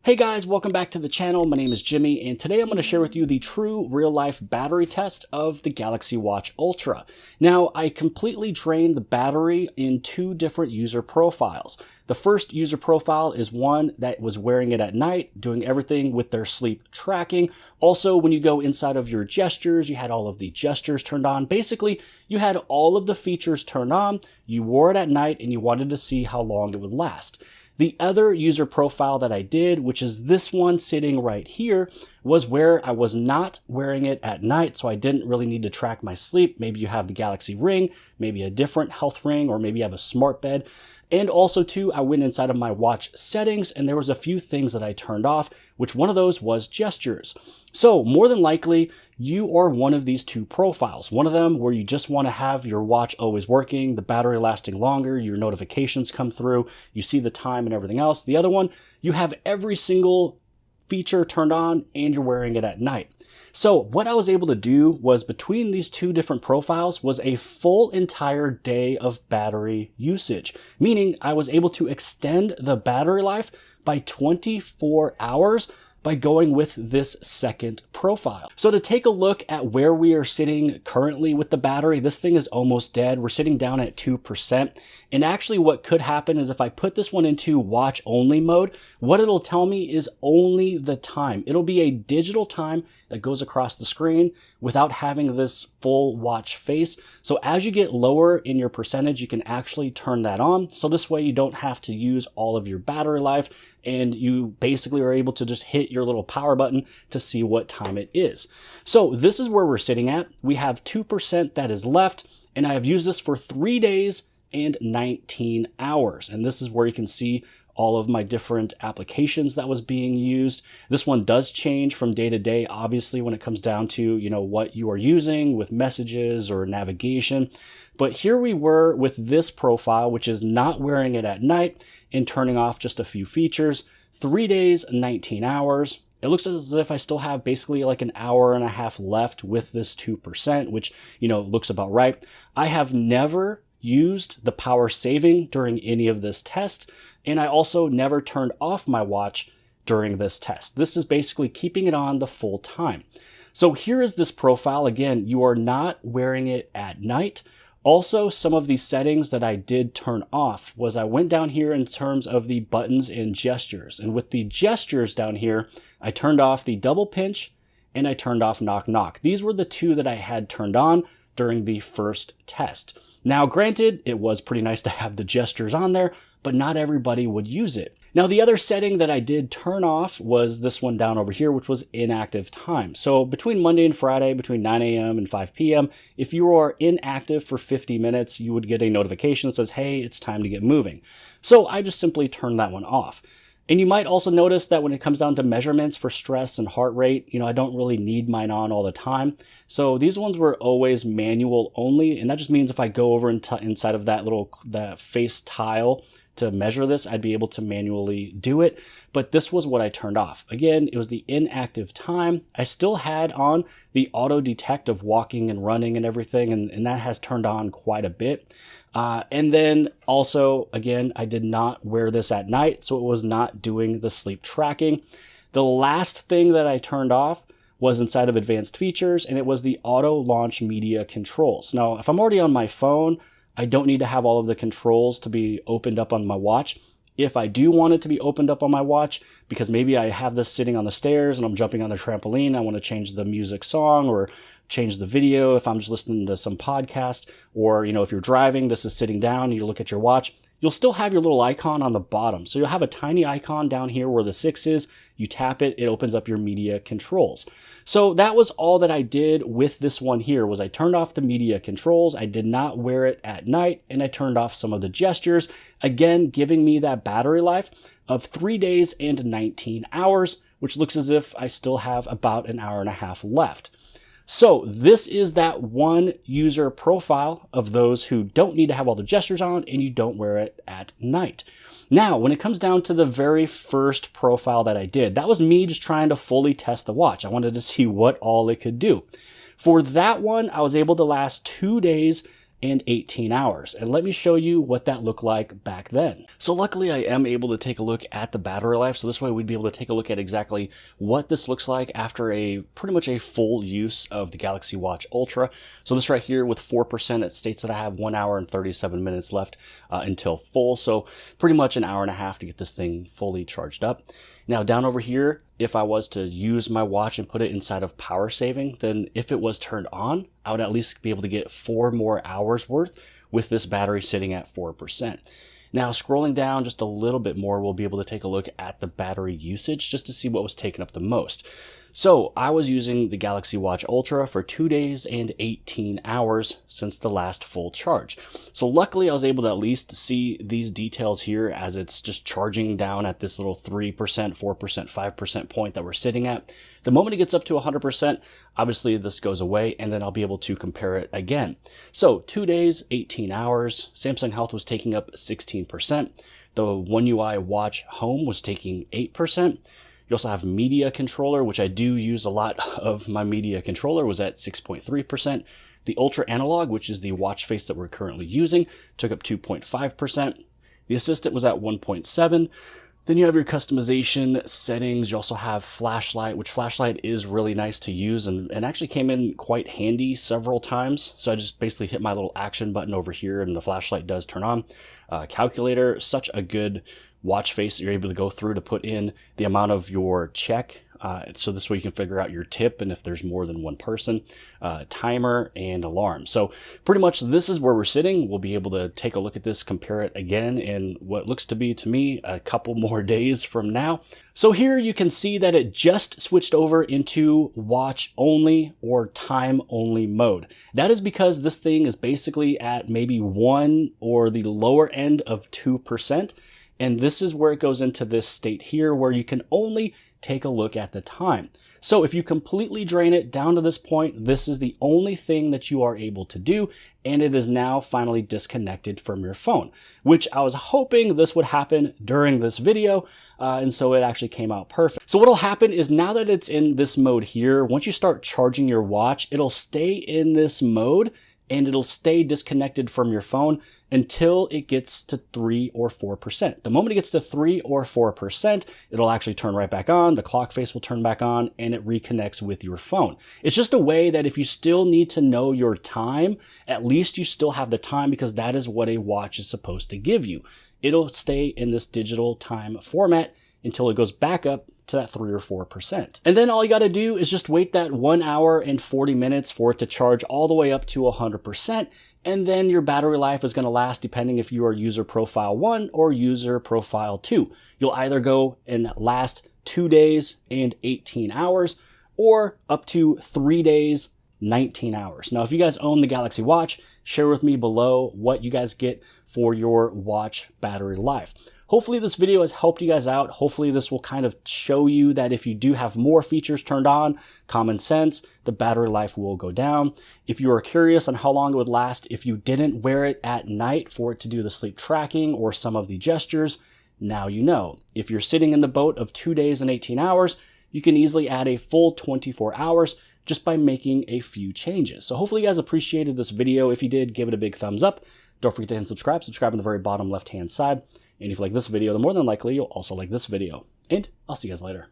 Hey guys, welcome back to the channel. My name is Jimmy, and today I'm going to share with you the true real-life battery test of the Galaxy Watch Ultra. Now, I completely drained the battery in two different user profiles. The first user profile is one that was wearing it at night, doing everything with their sleep tracking. Also, when you go inside of your gestures, you had all of the gestures turned on. Basically, you had all of the features turned on, you wore it at night, and you wanted to see how long it would last. The other user profile that I did, which is this one sitting right here, was where I was not wearing it at night, so I didn't really need to track my sleep. Maybe you have the Galaxy Ring, maybe a different health ring, or maybe you have a smart bed. And also too, I went inside of my watch settings and there was a few things that I turned off, which one of those was gestures. So more than likely, you are one of these two profiles. One of them where you just want to have your watch always working, the battery lasting longer, your notifications come through, you see the time and everything else. The other one, you have every single feature turned on and you're wearing it at night. So what I was able to do was between these two different profiles was a full entire day of battery usage, meaning I was able to extend the battery life by 24 hours by going with this second profile. So to take a look at where we are sitting currently with the battery, this thing is almost dead. We're sitting down at 2%. And actually what could happen is if I put this one into watch only mode, what it'll tell me is only the time. It'll be a digital time that goes across the screen without having this full watch face. So as you get lower in your percentage, you can actually turn that on. So this way you don't have to use all of your battery life and you basically are able to just hit your little power button to see what time it is. So this is where we're sitting at. We have 2% that is left, and I have used this for 3 days and 19 hours. And this is where you can see all of my different applications that was being used. This one does change from day to day, obviously, when it comes down to, what you are using with messages or navigation. But here we were with this profile, which is not wearing it at night and turning off just a few features. 3 days, 19 hours. It looks as if I still have basically like an hour and a half left with this 2%, which, looks about right. I have never used the power saving during any of this test. And I also never turned off my watch during this test. This is basically keeping it on the full time. So here is this profile. Again, you are not wearing it at night. Also, some of the settings that I did turn off was I went down here in terms of the buttons and gestures. And with the gestures down here, I turned off the double pinch and I turned off knock knock. These were the two that I had turned on during the first test. Now, granted, it was pretty nice to have the gestures on there, but not everybody would use it. Now, the other setting that I did turn off was this one down over here, which was inactive time. So between Monday and Friday, between 9 a.m. and 5 p.m., if you are inactive for 50 minutes, you would get a notification that says, hey, it's time to get moving. So I just simply turned that one off. And you might also notice that when it comes down to measurements for stress and heart rate, I don't really need mine on all the time. So these ones were always manual only. And that just means if I go over inside of that face tile to measure this, I'd be able to manually do it. But this was what I turned off. Again, it was the inactive time. I still had on the auto detect of walking and running and everything, and that has turned on quite a bit. And then also, again, I did not wear this at night, so it was not doing the sleep tracking. The last thing that I turned off was inside of advanced features, and it was the auto launch media controls. Now, if I'm already on my phone, I don't need to have all of the controls to be opened up on my watch. If I do want it to be opened up on my watch, because maybe I have this sitting on the stairs and I'm jumping on the trampoline, I want to change the music song or change the video if I'm just listening to some podcast, or, if you're driving, this is sitting down, you look at your watch, you'll still have your little icon on the bottom. So you'll have a tiny icon down here where the 6 is, you tap it, it opens up your media controls. So that was all that I did with this one here, was I turned off the media controls, I did not wear it at night, and I turned off some of the gestures, again, giving me that battery life of 3 days and 19 hours, which looks as if I still have about an hour and a half left. So this is that one user profile of those who don't need to have all the gestures on and you don't wear it at night. Now, when it comes down to the very first profile that I did, that was me just trying to fully test the watch. I wanted to see what all it could do. For that one, I was able to last 2 days and 18 hours. And let me show you what that looked like back then. So luckily I am able to take a look at the battery life. So this way we'd be able to take a look at exactly what this looks like after pretty much a full use of the Galaxy Watch Ultra. So this right here with 4%, it states that I have 1 hour and 37 minutes left until full. So pretty much an hour and a half to get this thing fully charged up. Now down over here, if I was to use my watch and put it inside of power saving, then if it was turned on, I would at least be able to get 4 more hours worth with this battery sitting at 4%. Now scrolling down just a little bit more, we'll be able to take a look at the battery usage just to see what was taking up the most. So I was using the Galaxy Watch Ultra for 2 days and 18 hours since the last full charge. So luckily I was able to at least see these details here as it's just charging down at this little 3%, 4%, 5% point that we're sitting at. The moment it gets up to 100%, obviously this goes away and then I'll be able to compare it again. So 2 days, 18 hours, Samsung Health was taking up 16%. The One UI Watch Home was taking 8%. You also have media controller, which I do use a lot of. My media controller was at 6.3%. The Ultra Analog, which is the watch face that we're currently using, took up 2.5%. The Assistant was at 1.7%. Then you have your customization settings. You also have flashlight, which flashlight is really nice to use and actually came in quite handy several times. So I just basically hit my little action button over here and the flashlight does turn on. Calculator, such a good watch face that you're able to go through to put in the amount of your check. So this way you can figure out your tip and if there's more than one person, timer and alarm. So pretty much this is where we're sitting. We'll be able to take a look at this, compare it again in what looks to be, to me, a couple more days from now. So here you can see that it just switched over into watch only or time only mode. That is because this thing is basically at maybe 1 or the lower end of 2%. And this is where it goes into this state here where you can only take a look at the time. So if you completely drain it down to this point, this is the only thing that you are able to do, and it is now finally disconnected from your phone, which I was hoping this would happen during this video, and so it actually came out perfect. So what'll happen is now that it's in this mode here, once you start charging your watch, it'll stay in this mode and it'll stay disconnected from your phone until it gets to 3 or 4%. The moment it gets to 3 or 4%, it'll actually turn right back on, the clock face will turn back on, and it reconnects with your phone. It's just a way that if you still need to know your time, at least you still have the time because that is what a watch is supposed to give you. It'll stay in this digital time format until it goes back up to that 3 or 4%. And then all you got to do is just wait that 1 hour and 40 minutes for it to charge all the way up to 100%. And then your battery life is going to last depending if you are user profile 1 or user profile 2. You'll either go and last 2 days and 18 hours or up to 3 days, 19 hours. Now, if you guys own the Galaxy Watch, share with me below what you guys get for your watch battery life. Hopefully this video has helped you guys out. Hopefully this will kind of show you that if you do have more features turned on, common sense, the battery life will go down. If you are curious on how long it would last if you didn't wear it at night for it to do the sleep tracking or some of the gestures, now you know. If you're sitting in the boat of 2 days and 18 hours, you can easily add a full 24 hours just by making a few changes. So hopefully you guys appreciated this video. If you did, give it a big thumbs up. Don't forget to hit subscribe. Subscribe on the very bottom left-hand side. And if you like this video, then more than likely you'll also like this video. And I'll see you guys later.